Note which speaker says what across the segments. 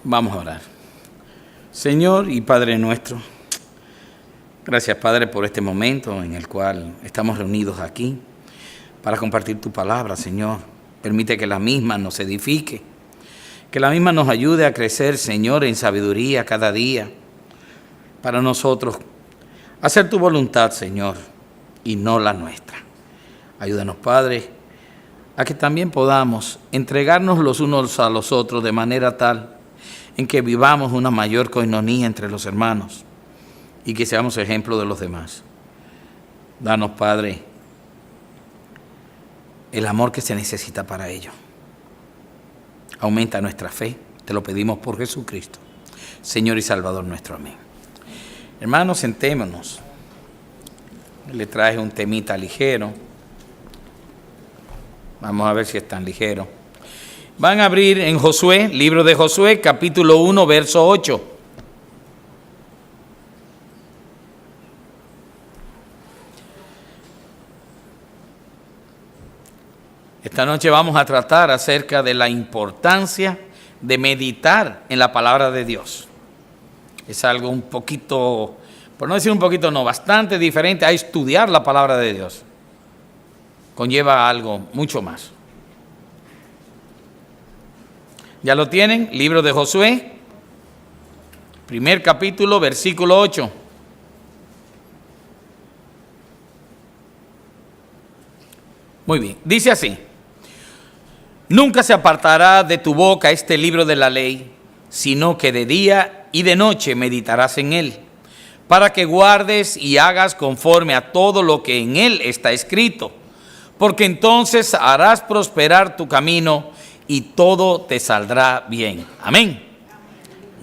Speaker 1: Vamos a orar. Señor y Padre nuestro, gracias, Padre, por este momento en el cual estamos reunidos aquí para compartir tu palabra, Señor. Permite que la misma nos edifique, que la misma nos ayude a crecer, Señor, en sabiduría cada día, para nosotros hacer tu voluntad, Señor, y no la nuestra. Ayúdanos, Padre, a que también podamos entregarnos los unos a los otros de manera tal en que vivamos una mayor coinonía entre los hermanos y que seamos ejemplo de los demás. Danos, Padre, el amor que se necesita para ello. Aumenta nuestra fe, te lo pedimos por Jesucristo, Señor y Salvador nuestro. Amén. Hermanos, sentémonos. Le traje un temita ligero. Vamos a ver si es tan ligero. Van a abrir en Josué, libro de Josué, capítulo 1, verso 8. Esta noche vamos a tratar acerca de la importancia de meditar en la palabra de Dios. Es algo un poquito, por no decir un poquito, no, bastante diferente a estudiar la palabra de Dios. Conlleva algo mucho más. ¿Ya lo tienen? Libro de Josué, primer capítulo, versículo 8. Muy bien, dice así: nunca se apartará de tu boca este libro de la ley, sino que de día y de noche meditarás en él, para que guardes y hagas conforme a todo lo que en él está escrito, porque entonces harás prosperar tu camino y todo te saldrá bien. Amén.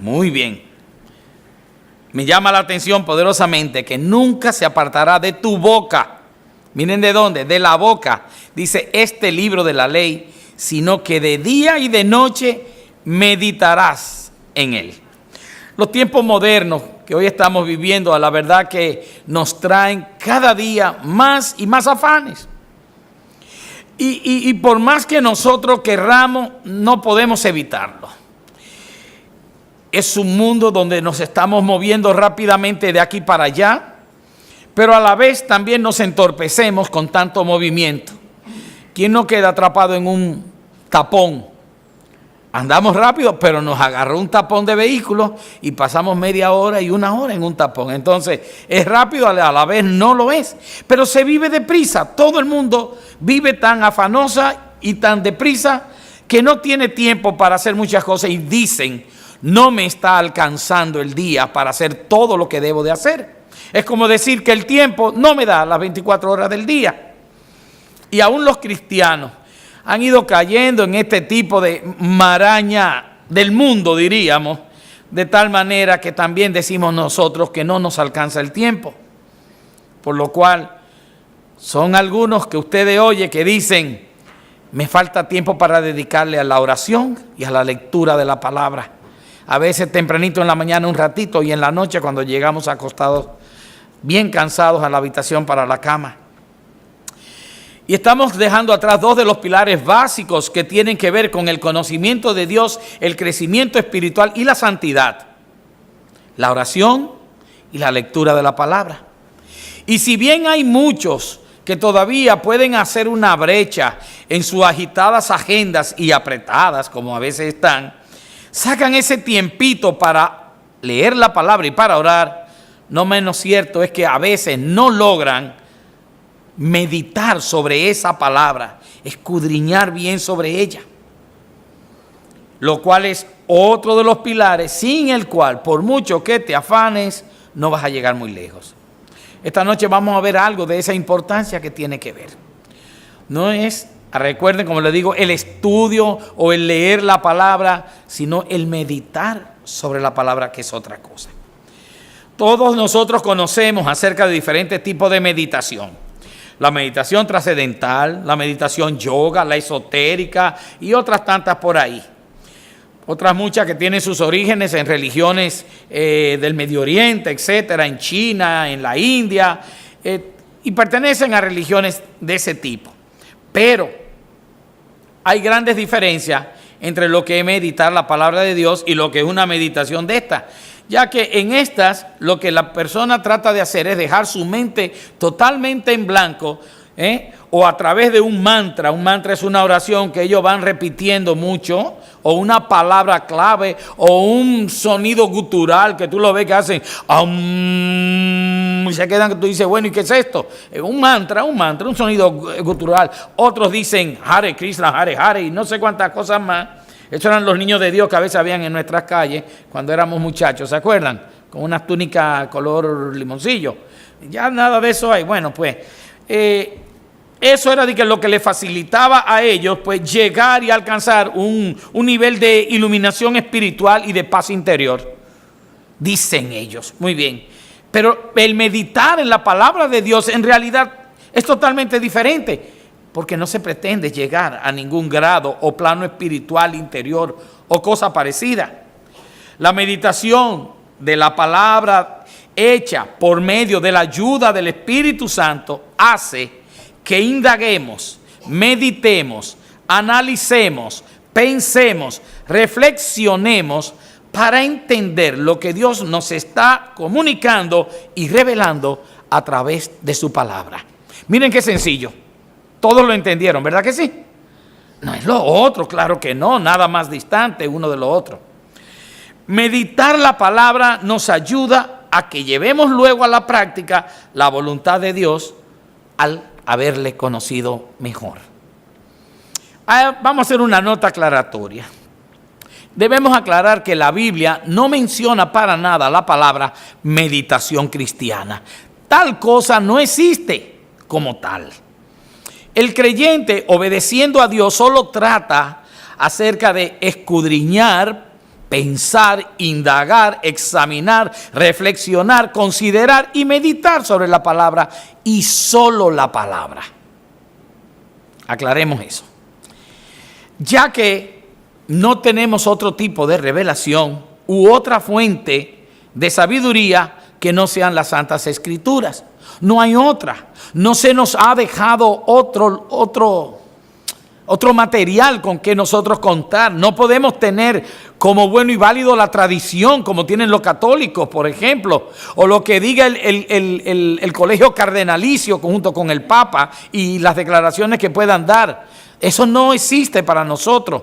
Speaker 1: Muy bien. Me llama la atención poderosamente que nunca se apartará de tu boca. Miren de dónde, de la boca, dice este libro de la ley, sino que de día y de noche meditarás en él. Los tiempos modernos que hoy estamos viviendo, a la verdad que nos traen cada día más y más afanes. Y por más que nosotros querramos, no podemos evitarlo. Es un mundo donde nos estamos moviendo rápidamente de aquí para allá, pero a la vez también nos entorpecemos con tanto movimiento. ¿Quién no queda atrapado en un tapón? Andamos rápido, pero nos agarró un tapón de vehículos y pasamos media hora y una hora en un tapón. Entonces, es rápido, a la vez no lo es. Pero se vive deprisa. Todo el mundo vive tan afanosa y tan deprisa que no tiene tiempo para hacer muchas cosas y dicen, no me está alcanzando el día para hacer todo lo que debo de hacer. Es como decir que el tiempo no me da las 24 horas del día. Y aún los cristianos han ido cayendo en este tipo de maraña del mundo, diríamos, de tal manera que también decimos nosotros que no nos alcanza el tiempo. Por lo cual, son algunos que ustedes oyen que dicen, me falta tiempo para dedicarle a la oración y a la lectura de la palabra. A veces tempranito en la mañana un ratito y en la noche cuando llegamos acostados, bien cansados a la habitación para la cama. Y estamos dejando atrás dos de los pilares básicos que tienen que ver con el conocimiento de Dios, el crecimiento espiritual y la santidad. La oración y la lectura de la palabra. Y si bien hay muchos que todavía pueden hacer una brecha en sus agitadas agendas y apretadas, como a veces están, sacan ese tiempito para leer la palabra y para orar, no menos cierto es que a veces no logran meditar sobre esa palabra, escudriñar bien sobre ella, lo cual es otro de los pilares sin el cual, por mucho que te afanes, no vas a llegar muy lejos. Esta noche vamos a ver algo de esa importancia que tiene que ver. No es, recuerden, como les digo, el estudio o el leer la palabra, sino el meditar sobre la palabra, que es otra cosa. Todos nosotros conocemos acerca de diferentes tipos de meditación. La meditación trascendental, la meditación yoga, la esotérica y otras tantas por ahí. Otras muchas que tienen sus orígenes en religiones del Medio Oriente, etcétera, en China, en la India, y pertenecen a religiones de ese tipo. Pero hay grandes diferencias entre lo que es meditar la palabra de Dios y lo que es una meditación de esta. Ya que en estas lo que la persona trata de hacer es dejar su mente totalmente en blanco, o a través de un mantra. Un mantra es una oración que ellos van repitiendo mucho, o una palabra clave, o un sonido gutural que tú lo ves que hacen y se quedan, tú dices, bueno, ¿y qué es esto? Un mantra, un sonido gutural. Otros dicen Hare Krishna, Hare Hare y no sé cuántas cosas más. Esos eran los niños de Dios que a veces habían en nuestras calles cuando éramos muchachos, ¿se acuerdan? Con unas túnicas color limoncillo. Ya nada de eso hay. Bueno, pues eso era de que lo que le facilitaba a ellos pues llegar y alcanzar un nivel de iluminación espiritual y de paz interior. Dicen ellos. Muy bien. Pero el meditar en la palabra de Dios en realidad es totalmente diferente, porque no se pretende llegar a ningún grado o plano espiritual interior o cosa parecida. La meditación de la palabra hecha por medio de la ayuda del Espíritu Santo hace que indaguemos, meditemos, analicemos, pensemos, reflexionemos para entender lo que Dios nos está comunicando y revelando a través de su palabra. Miren qué sencillo. Todos lo entendieron, ¿verdad que sí? No es lo otro, claro que no, nada más distante uno de lo otro. Meditar la palabra nos ayuda a que llevemos luego a la práctica la voluntad de Dios al haberle conocido mejor. Vamos a hacer una nota aclaratoria. Debemos aclarar que la Biblia no menciona para nada la palabra meditación cristiana. Tal cosa no existe como tal. El creyente, obedeciendo a Dios, solo trata acerca de escudriñar, pensar, indagar, examinar, reflexionar, considerar y meditar sobre la palabra y solo la palabra. Aclaremos eso. Ya que no tenemos otro tipo de revelación u otra fuente de sabiduría que no sean las Santas Escrituras. No hay otra. No se nos ha dejado otro material con que nosotros contar. No podemos tener como bueno y válido la tradición, como tienen los católicos, por ejemplo, o lo que diga el colegio cardenalicio junto con el Papa y las declaraciones que puedan dar. Eso no existe para nosotros.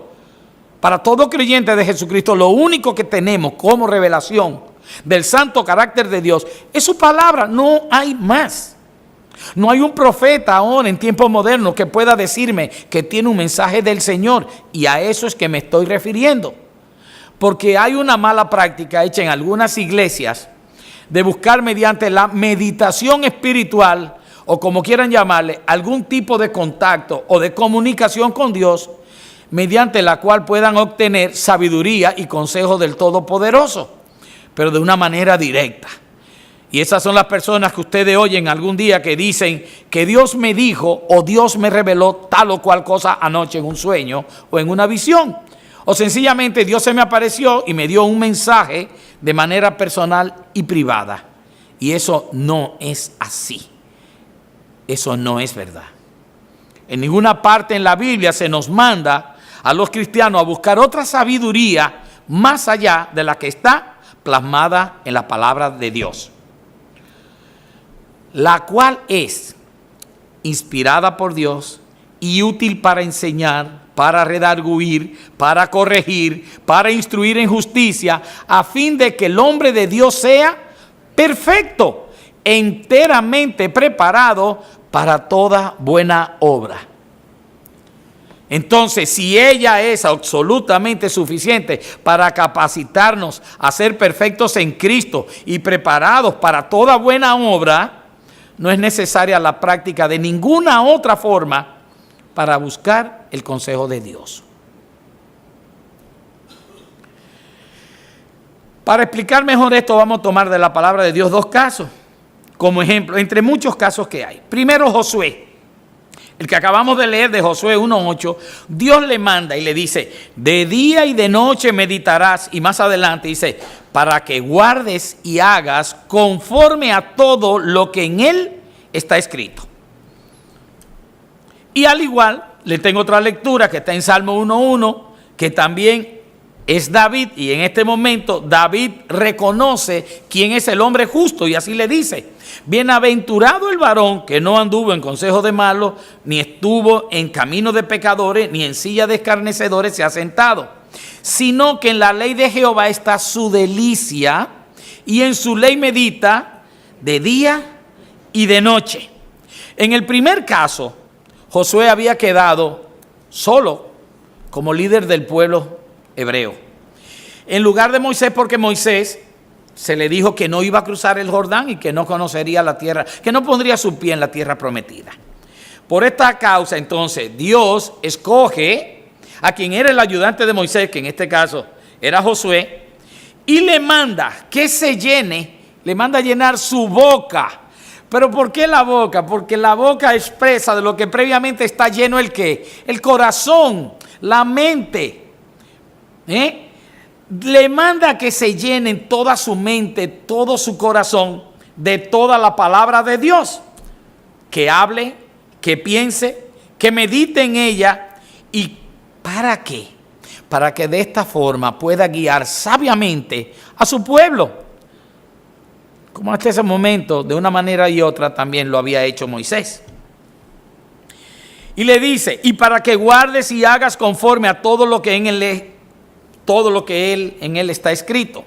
Speaker 1: Para todo creyente de Jesucristo, lo único que tenemos como revelación del santo carácter de Dios es su palabra, no hay más. No hay un profeta ahora en tiempos modernos que pueda decirme que tiene un mensaje del Señor, y a eso es que me estoy refiriendo. Porque hay una mala práctica hecha en algunas iglesias de buscar mediante la meditación espiritual, o como quieran llamarle, algún tipo de contacto o de comunicación con Dios, mediante la cual puedan obtener sabiduría y consejo del Todopoderoso, pero de una manera directa. Y esas son las personas que ustedes oyen algún día que dicen que Dios me dijo o Dios me reveló tal o cual cosa anoche en un sueño o en una visión. O sencillamente Dios se me apareció y me dio un mensaje de manera personal y privada. Y eso no es así. Eso no es verdad. En ninguna parte en la Biblia se nos manda a los cristianos a buscar otra sabiduría más allá de la que está plasmada en la palabra de Dios, la cual es inspirada por Dios y útil para enseñar, para redarguir, para corregir, para instruir en justicia, a fin de que el hombre de Dios sea perfecto, enteramente preparado para toda buena obra. Entonces, si ella es absolutamente suficiente para capacitarnos a ser perfectos en Cristo y preparados para toda buena obra, no es necesaria la práctica de ninguna otra forma para buscar el consejo de Dios. Para explicar mejor esto, vamos a tomar de la palabra de Dios dos casos como ejemplo, entre muchos casos que hay. Primero, Josué. El que acabamos de leer de Josué 1:8, Dios le manda y le dice, de día y de noche meditarás, y más adelante dice, para que guardes y hagas conforme a todo lo que en él está escrito. Y al igual, le tengo otra lectura que está en Salmo 1:1, que también es David, y en este momento David reconoce quién es el hombre justo, y así le dice: bienaventurado el varón que no anduvo en consejo de malos, ni estuvo en camino de pecadores, ni en silla de escarnecedores se ha sentado, sino que en la ley de Jehová está su delicia, y en su ley medita de día y de noche. En el primer caso, Josué había quedado solo como líder del pueblo hebreo, en lugar de Moisés, porque Moisés se le dijo que no iba a cruzar el Jordán y que no conocería la tierra, que no pondría su pie en la tierra prometida. Por esta causa, entonces, Dios escoge a quien era el ayudante de Moisés, que en este caso era Josué, y le manda que se llene, le manda llenar su boca. ¿Pero por qué la boca? Porque la boca expresa de lo que previamente está lleno el ¿qué? El corazón, la mente. Le manda que se llenen toda su mente, todo su corazón de toda la palabra de Dios. Que hable, que piense, que medite en ella. ¿Y para qué? Para que de esta forma pueda guiar sabiamente a su pueblo, como hasta ese momento, de una manera y otra, también lo había hecho Moisés. Y le dice: y para que guardes y hagas conforme a todo lo que en él está escrito.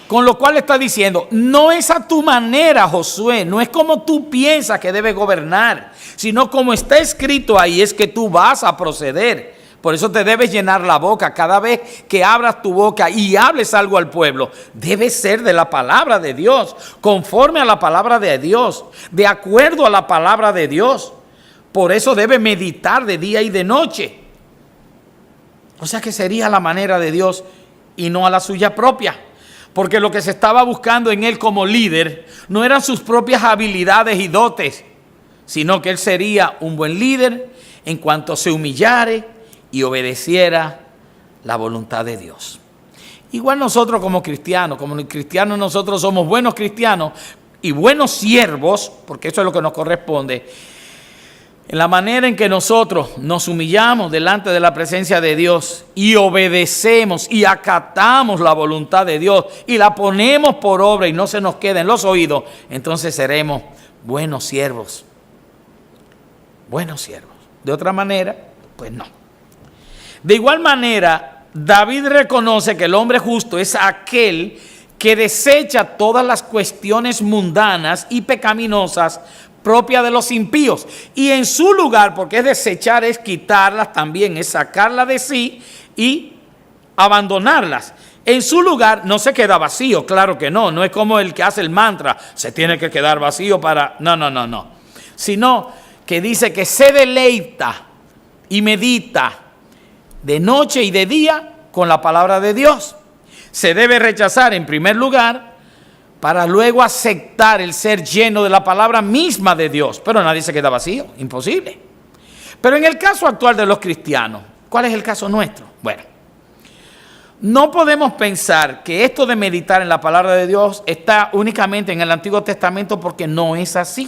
Speaker 1: Con lo cual está diciendo: no es a tu manera, Josué, no es como tú piensas que debes gobernar, sino como está escrito ahí es que tú vas a proceder. Por eso te debes llenar la boca. Cada vez que abras tu boca y hables algo al pueblo, debe ser de la palabra de Dios, conforme a la palabra de Dios, de acuerdo a la palabra de Dios. Por eso debe meditar de día y de noche. O sea que sería la manera de Dios y no a la suya propia. Porque lo que se estaba buscando en él como líder no eran sus propias habilidades y dotes, sino que él sería un buen líder en cuanto se humillare y obedeciera la voluntad de Dios. Igual nosotros como cristianos nosotros somos buenos cristianos y buenos siervos, porque eso es lo que nos corresponde, en la manera en que nosotros nos humillamos delante de la presencia de Dios y obedecemos y acatamos la voluntad de Dios y la ponemos por obra y no se nos queda en los oídos, entonces seremos buenos siervos. Buenos siervos. De otra manera, pues no. De igual manera, David reconoce que el hombre justo es aquel que desecha todas las cuestiones mundanas y pecaminosas propias de los impíos. Y en su lugar, porque es desechar, es quitarlas también, es sacarlas de sí y abandonarlas. En su lugar no se queda vacío, claro que no. No es como el que hace el mantra, se tiene que quedar vacío para... No. Sino que dice que se deleita y medita de noche y de día con la palabra de Dios. Se debe rechazar en primer lugar para luego aceptar el ser lleno de la palabra misma de Dios. Pero nadie se queda vacío, imposible. Pero en el caso actual de los cristianos, ¿cuál es el caso nuestro? Bueno, no podemos pensar que esto de meditar en la palabra de Dios está únicamente en el Antiguo Testamento, porque no es así.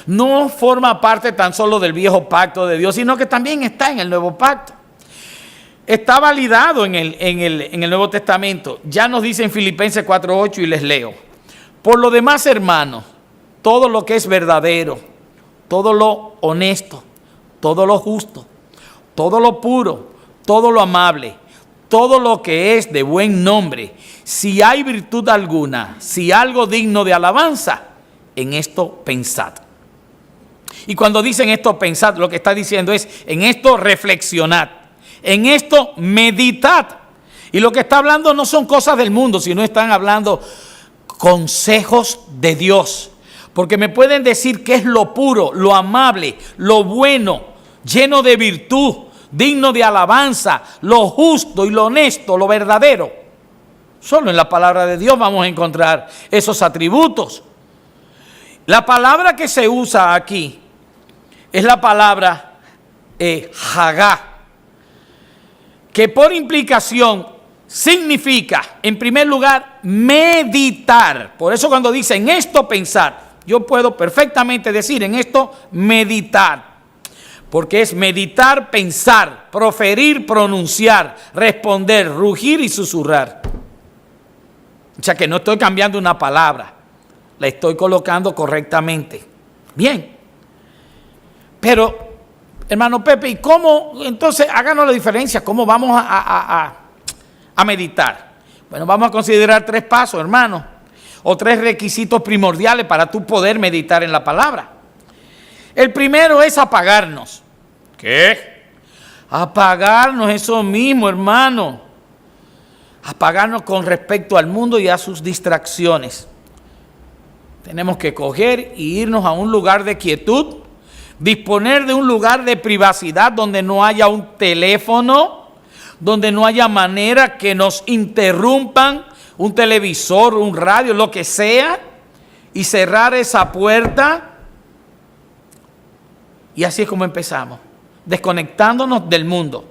Speaker 1: No forma parte tan solo del viejo pacto de Dios, sino que también está en el nuevo pacto. Está validado en el Nuevo Testamento. Ya nos dice en Filipenses 4:8 y les leo: por lo demás, hermanos, todo lo que es verdadero, todo lo honesto, todo lo justo, todo lo puro, todo lo amable, todo lo que es de buen nombre, si hay virtud alguna, si algo digno de alabanza, en esto pensad. Y cuando dicen esto pensad, lo que está diciendo es: en esto reflexionad, en esto meditad. Y lo que está hablando no son cosas del mundo, sino están hablando consejos de Dios. Porque me pueden decir qué es lo puro, lo amable, lo bueno, lleno de virtud, digno de alabanza, lo justo y lo honesto, lo verdadero. Solo en la palabra de Dios vamos a encontrar esos atributos. La palabra que se usa aquí es la palabra Hagá, que por implicación significa, en primer lugar, meditar. Por eso cuando dice en esto pensar, yo puedo perfectamente decir en esto meditar. Porque es meditar, pensar, proferir, pronunciar, responder, rugir y susurrar. O sea que no estoy cambiando una palabra, la estoy colocando correctamente. Bien. Pero, hermano Pepe, ¿y cómo? Entonces, háganos la diferencia. ¿Cómo vamos a meditar? Bueno, vamos a considerar 3 pasos, hermano. O 3 requisitos primordiales para tú poder meditar en la palabra. El primero es apagarnos. ¿Qué? Apagarnos, eso mismo, hermano. Apagarnos con respecto al mundo y a sus distracciones. Tenemos que coger y irnos a un lugar de quietud, disponer de un lugar de privacidad donde no haya un teléfono, donde no haya manera que nos interrumpan, un televisor, un radio, lo que sea, y cerrar esa puerta. Y así es como empezamos, desconectándonos del mundo.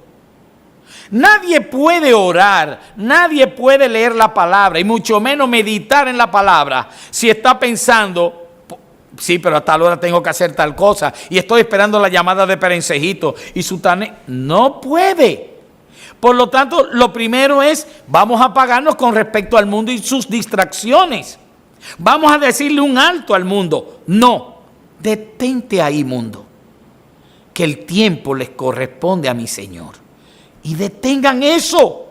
Speaker 1: Nadie puede orar, nadie puede leer la palabra y mucho menos meditar en la palabra si está pensando, sí, pero a tal hora tengo que hacer tal cosa y estoy esperando la llamada de Perencejito y Sutane. No puede. Por lo tanto, lo primero es, vamos a apagarnos con respecto al mundo y sus distracciones. Vamos a decirle un alto al mundo. No, detente ahí, mundo, que el tiempo les corresponde a mi Señor. Y detengan eso.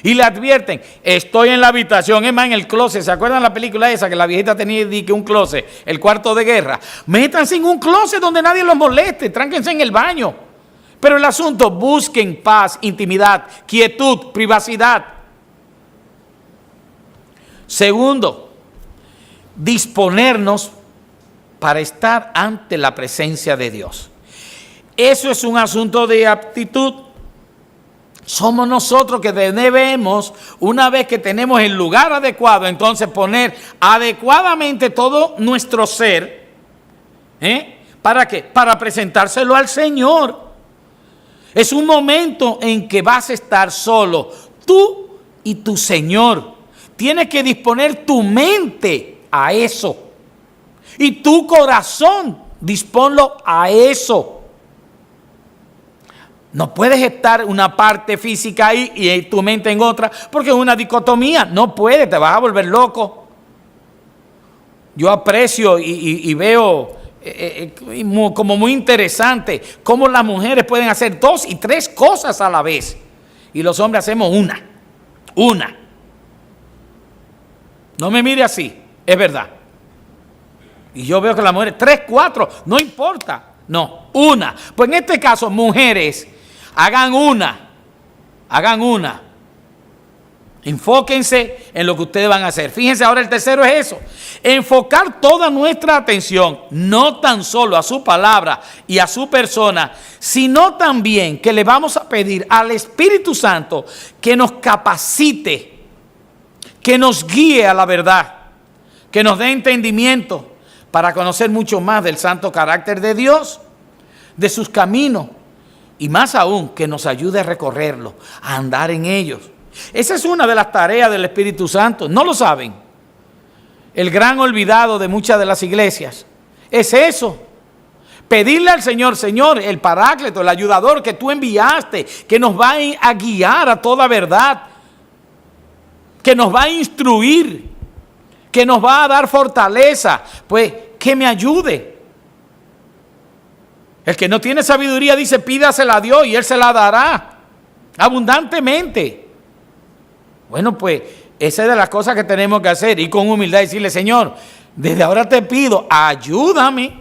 Speaker 1: Y le advierten, estoy en la habitación, es más, en el closet. ¿Se acuerdan la película esa que la viejita tenía un closet, el cuarto de guerra? Métanse en un closet donde nadie los moleste, tránquense en el baño. Pero el asunto, busquen paz, intimidad, quietud, privacidad. Segundo, disponernos para estar ante la presencia de Dios. Eso es un asunto de aptitud. Somos nosotros que debemos, una vez que tenemos el lugar adecuado, entonces poner adecuadamente todo nuestro ser. ¿Para qué? Para presentárselo al Señor. Es un momento en que vas a estar solo, tú y tu Señor. Tienes que disponer tu mente a eso. Y tu corazón, disponlo a eso. No puedes estar una parte física ahí y tu mente en otra, porque es una dicotomía. No puedes, te vas a volver loco. Yo aprecio y veo como muy interesante cómo las mujeres pueden hacer 2 y 3 cosas a la vez. Y los hombres hacemos una. No me mire así, es verdad. Y yo veo que las mujeres 3, 4, no importa. No, una. Pues en este caso, mujeres, hagan una. Enfóquense en lo que ustedes van a hacer. Fíjense, ahora el tercero es eso. Enfocar toda nuestra atención, no tan solo a su palabra y a su persona, sino también que le vamos a pedir al Espíritu Santo que nos capacite, que nos guíe a la verdad, que nos dé entendimiento para conocer mucho más del santo carácter de Dios, de sus caminos, y más aún que nos ayude a recorrerlos, a andar en ellos. Esa es una de las tareas del Espíritu Santo. ¿No lo saben? El gran olvidado de muchas de las iglesias es eso. Pedirle al Señor, Señor, el Paráclito, el ayudador que tú enviaste, que nos va a guiar a toda verdad, que nos va a instruir, que nos va a dar fortaleza, pues que me ayude. El que no tiene sabiduría dice, pídasela a Dios y Él se la dará abundantemente. Bueno, pues esa es de las cosas que tenemos que hacer, y con humildad decirle, Señor, desde ahora te pido, ayúdame,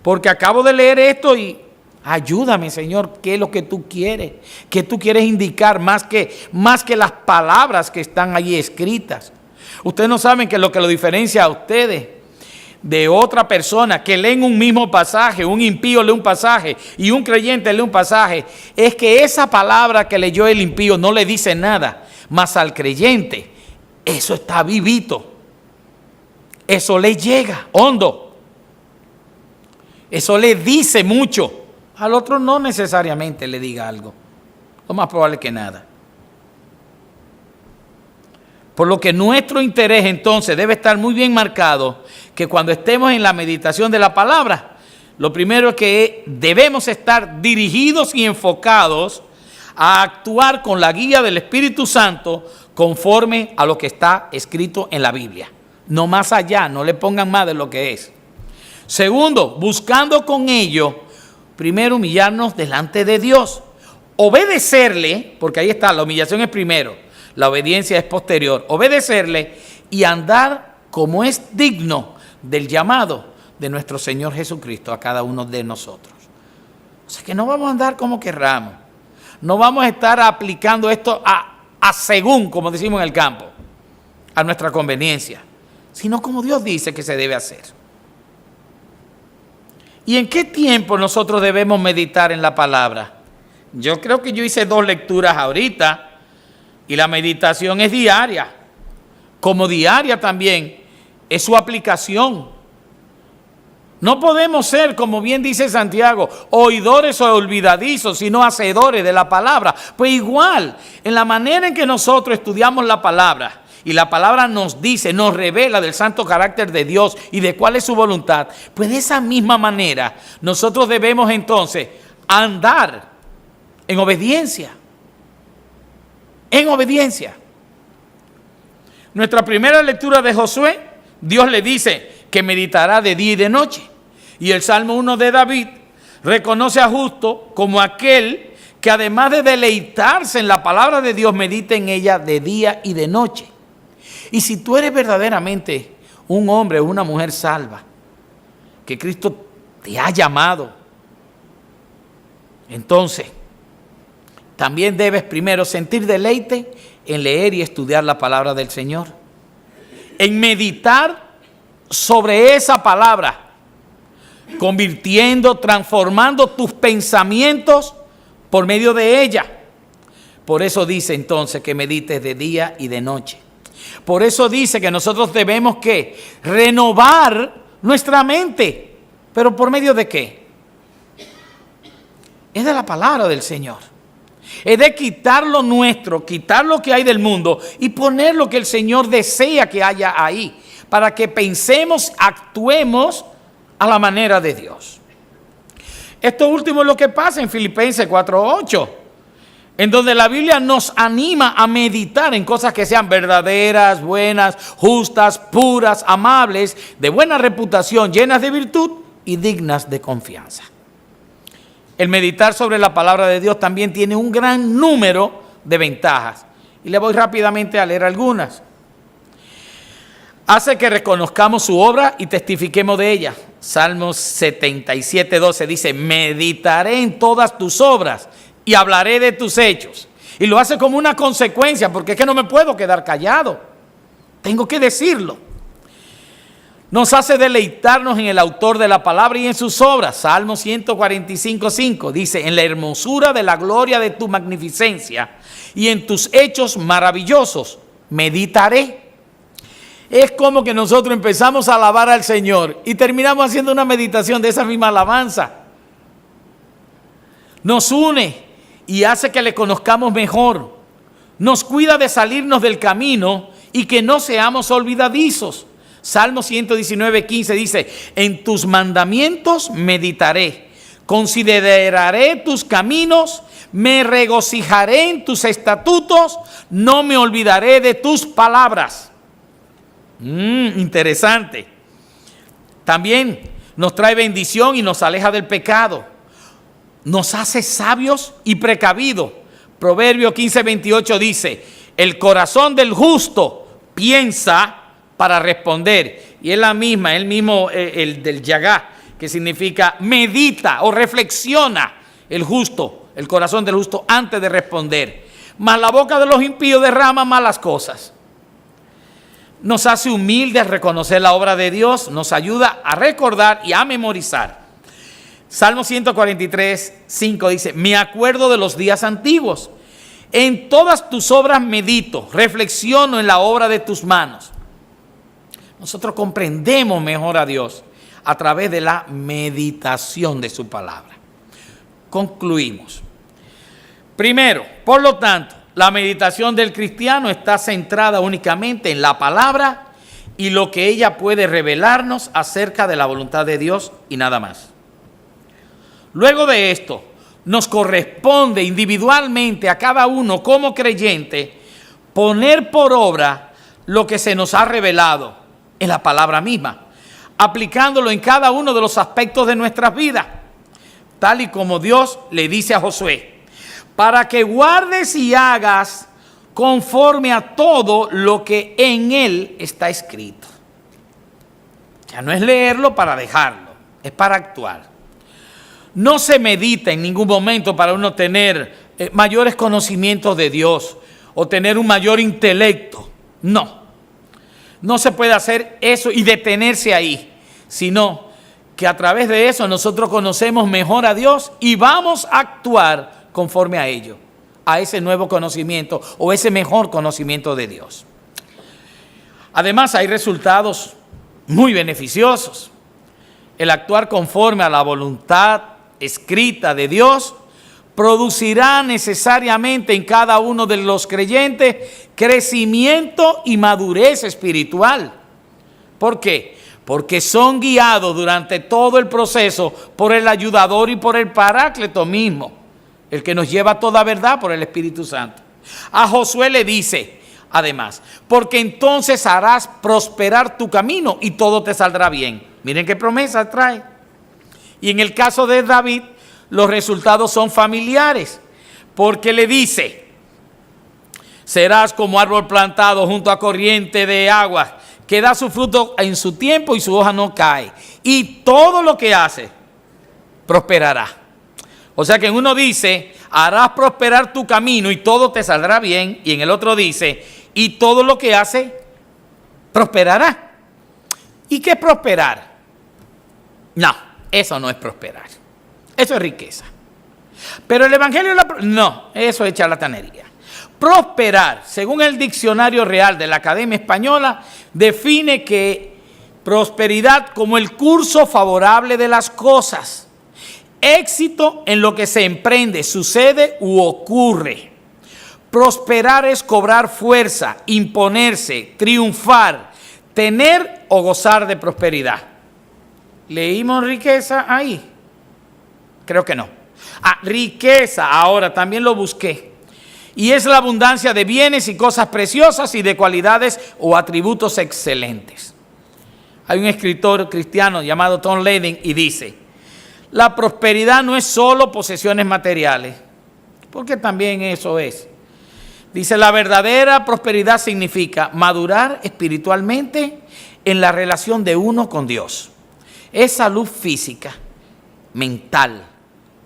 Speaker 1: porque acabo de leer esto y ayúdame, Señor, ¿qué es lo que tú quieres? ¿Qué tú quieres indicar más que las palabras que están ahí escritas? Ustedes no saben que lo diferencia a ustedes de otra persona que leen un mismo pasaje, un impío lee un pasaje y un creyente lee un pasaje, es que esa palabra que leyó el impío no le dice nada, mas al creyente eso está vivito, eso le llega hondo, eso le dice mucho. Al otro no necesariamente le diga algo, lo más probable que nada. Por lo que nuestro interés entonces debe estar muy bien marcado, que cuando estemos en la meditación de la palabra, Lo primero es que debemos estar dirigidos y enfocados a actuar con la guía del Espíritu Santo conforme a lo que está escrito en la Biblia. No más allá, no le pongan más de lo que es. Segundo, buscando con ello, primero humillarnos delante de Dios. Obedecerle, porque ahí está, la humillación es primero, la obediencia es posterior. Obedecerle y andar como es digno del llamado de nuestro Señor Jesucristo a cada uno de nosotros. O sea que no vamos a andar como querramos. No vamos a estar aplicando esto a según, como decimos en el campo, a nuestra conveniencia, sino como Dios dice que se debe hacer. ¿Y en qué tiempo nosotros debemos meditar en la palabra? Yo creo que yo hice 2 lecturas ahorita y la meditación es diaria. Como diaria también es su aplicación. No podemos ser, como bien dice Santiago, oidores o olvidadizos, sino hacedores de la palabra. Pues igual, en la manera en que nosotros estudiamos la palabra, y la palabra nos dice, nos revela del santo carácter de Dios y de cuál es su voluntad, pues de esa misma manera nosotros debemos entonces andar en obediencia. En obediencia. Nuestra primera lectura de Josué, Dios le dice que meditará de día y de noche. Y el Salmo 1 de David reconoce a justo como aquel que además de deleitarse en la palabra de Dios, medita en ella de día y de noche. Y si tú eres verdaderamente un hombre o una mujer salva, que Cristo te ha llamado, entonces también debes primero sentir deleite en leer y estudiar la palabra del Señor, en meditar sobre esa palabra, convirtiendo, transformando tus pensamientos por medio de ella. Por eso dice entonces que medites de día y de noche. Por eso dice que nosotros debemos ¿qué? Renovar nuestra mente. ¿Pero por medio de qué? Es de la palabra del Señor. Es de quitar lo nuestro, quitar lo que hay del mundo y poner lo que el Señor desea que haya ahí, para que pensemos, actuemos a la manera de Dios. Esto último es lo que pasa en Filipenses 4:8, en donde la Biblia nos anima a meditar en cosas que sean verdaderas, buenas, justas, puras, amables, de buena reputación, llenas de virtud y dignas de confianza. El meditar sobre la palabra de Dios también tiene un gran número de ventajas. Y le voy rápidamente a leer algunas. Hace que reconozcamos su obra y testifiquemos de ella. Salmos 77:12 dice, meditaré en todas tus obras y hablaré de tus hechos. Y lo hace como una consecuencia, porque es que no me puedo quedar callado. Tengo que decirlo. Nos hace deleitarnos en el autor de la palabra y en sus obras. Salmo 145:5 dice, en la hermosura de la gloria de tu magnificencia y en tus hechos maravillosos meditaré. Es como que nosotros empezamos a alabar al Señor y terminamos haciendo una meditación de esa misma alabanza. Nos une y hace que le conozcamos mejor. Nos cuida de salirnos del camino y que no seamos olvidadizos. Salmo 119:15 dice, en tus mandamientos meditaré, consideraré tus caminos, me regocijaré en tus estatutos, no me olvidaré de tus palabras. Interesante. También nos trae bendición y nos aleja del pecado. Nos hace sabios y precavidos. Proverbio 15:28 dice, el corazón del justo piensa para responder. Y es la misma, el mismo, el del Yagá, que significa medita o reflexiona el justo, el corazón del justo antes de responder. Mas la boca de los impíos derrama malas cosas. Nos hace humildes a reconocer la obra de Dios, nos ayuda a recordar y a memorizar. Salmo 143:5 dice, me acuerdo de los días antiguos, en todas tus obras medito, reflexiono en la obra de tus manos. Nosotros comprendemos mejor a Dios a través de la meditación de su palabra. Concluimos. Primero, por lo tanto, la meditación del cristiano está centrada únicamente en la palabra y lo que ella puede revelarnos acerca de la voluntad de Dios y nada más. Luego de esto, nos corresponde individualmente a cada uno como creyente poner por obra lo que se nos ha revelado en la palabra misma, aplicándolo en cada uno de los aspectos de nuestras vidas, tal y como Dios le dice a Josué, para que guardes y hagas conforme a todo lo que en él está escrito. Ya no es leerlo para dejarlo, es para actuar. No se medita en ningún momento para uno tener mayores conocimientos de Dios o tener un mayor intelecto. No. No se puede hacer eso y detenerse ahí, sino que a través de eso nosotros conocemos mejor a Dios y vamos a actuar conforme a ello, a ese nuevo conocimiento o ese mejor conocimiento de Dios. Además, hay resultados muy beneficiosos. El actuar conforme a la voluntad escrita de Dios producirá necesariamente en cada uno de los creyentes crecimiento y madurez espiritual. ¿Por qué? Porque son guiados durante todo el proceso por el ayudador y por el Paráclito mismo, el que nos lleva a toda verdad por el Espíritu Santo. A Josué le dice, además, porque entonces harás prosperar tu camino y todo te saldrá bien. Miren qué promesa trae. Y en el caso de David, los resultados son familiares, porque le dice, serás como árbol plantado junto a corriente de agua, que da su fruto en su tiempo y su hoja no cae. Y todo lo que hace, prosperará. O sea que en uno dice, harás prosperar tu camino y todo te saldrá bien. Y en el otro dice, y todo lo que hace, prosperará. ¿Y qué es prosperar? No. Eso no es prosperar. Eso es riqueza. Pero el Evangelio no, eso es charlatanería. Prosperar, según el Diccionario Real de la Academia Española, define que prosperidad como el curso favorable de las cosas, éxito en lo que se emprende, sucede u ocurre. Prosperar es cobrar fuerza, imponerse, triunfar, tener o gozar de prosperidad. ¿Leímos riqueza ahí? Creo que no. Riqueza, ahora también lo busqué. Y es la abundancia de bienes y cosas preciosas y de cualidades o atributos excelentes. Hay un escritor cristiano llamado Tom Leyden y dice, la prosperidad no es solo posesiones materiales, porque también eso es. Dice, la verdadera prosperidad significa madurar espiritualmente en la relación de uno con Dios. Es salud física, mental,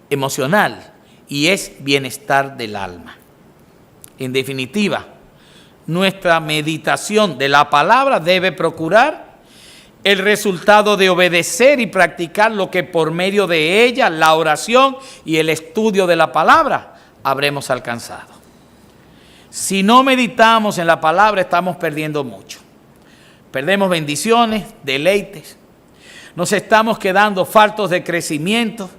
Speaker 1: emocional y es bienestar del alma. En definitiva, nuestra meditación de la palabra debe procurar el resultado de obedecer y practicar lo que por medio de ella, la oración y el estudio de la palabra, habremos alcanzado. Si no meditamos en la palabra, estamos perdiendo mucho. Perdemos bendiciones, deleites. Nos estamos quedando faltos de crecimiento,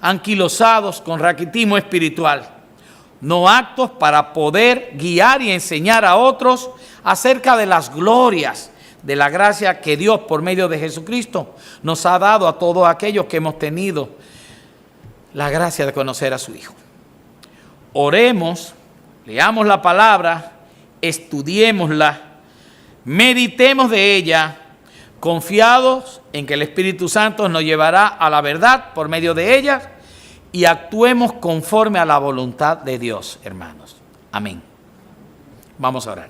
Speaker 1: anquilosados con raquitismo espiritual, no aptos para poder guiar y enseñar a otros acerca de las glorias de la gracia que Dios por medio de Jesucristo nos ha dado a todos aquellos que hemos tenido la gracia de conocer a su Hijo. Oremos, leamos la palabra, estudiémosla, meditemos de ella, confiados en que el Espíritu Santo nos llevará a la verdad por medio de ella y actuemos conforme a la voluntad de Dios, hermanos. Amén. Vamos a orar.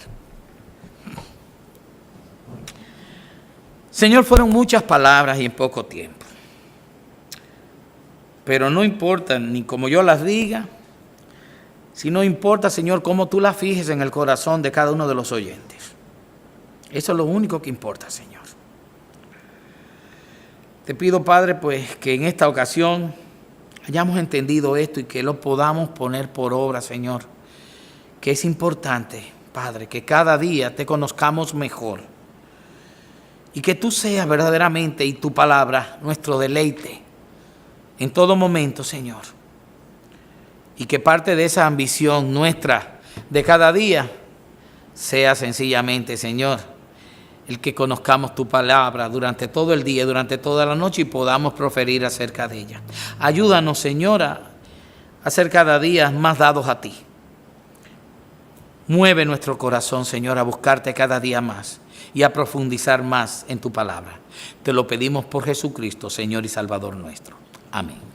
Speaker 1: Señor, fueron muchas palabras y en poco tiempo. Pero no importa ni como yo las diga, sino importa, Señor, cómo tú las fijes en el corazón de cada uno de los oyentes. Eso es lo único que importa, Señor. Te pido, Padre, pues que en esta ocasión hayamos entendido esto y que lo podamos poner por obra, Señor. Que es importante, Padre, que cada día te conozcamos mejor. Y que tú seas verdaderamente y tu palabra nuestro deleite en todo momento, Señor. Y que parte de esa ambición nuestra de cada día sea sencillamente, Señor, el que conozcamos tu palabra durante todo el día, durante toda la noche y podamos proferir acerca de ella. Ayúdanos, Señora, a ser cada día más dados a ti. Mueve nuestro corazón, Señor, a buscarte cada día más y a profundizar más en tu palabra. Te lo pedimos por Jesucristo, Señor y Salvador nuestro. Amén.